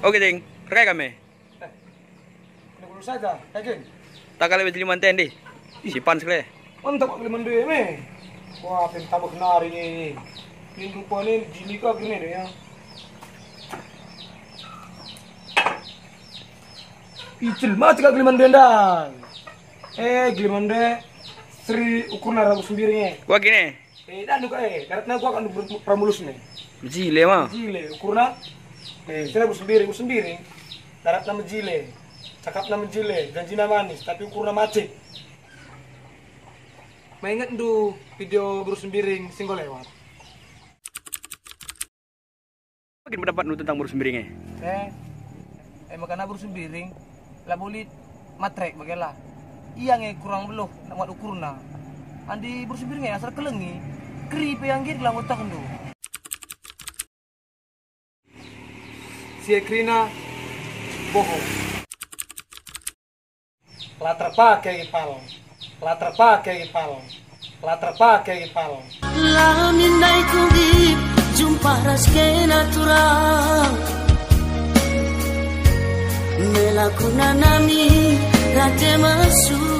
Oke, Ting. Rekam kami. Dulu saja, kayak Tak kali beli manten di. Sipan sekali. mantap kali mandu me. Wah, tambah kenari ni. Ini rupanya jili ka gini deh ya. Icil mati ka gili mandu ndang. Gili mandu Sri ukur narabu sendiri. Gua gini. Dan juga karena gua akan pramulus nih. Jile mah. Jile ukurna. Sira sendiri. Darat nama jile. Cakap nama jile, janji nama manis, tapi ukurna macet. Maingat du video burus sembiring singgol lewat. Bagaimana pendapat lu tentang burus sembiringnya? Makanya burus sembiring, lah boleh matrek bagaimana? Iya kurang beloh, nak buat ukurna. Andi burus sembiringnya asal kelengi, keri peyanggir lah otak du. Si Krina bohong. Latar pakai ipal. Lamin dai kugip jumpa raske natural. Melakuna nami rate masuk.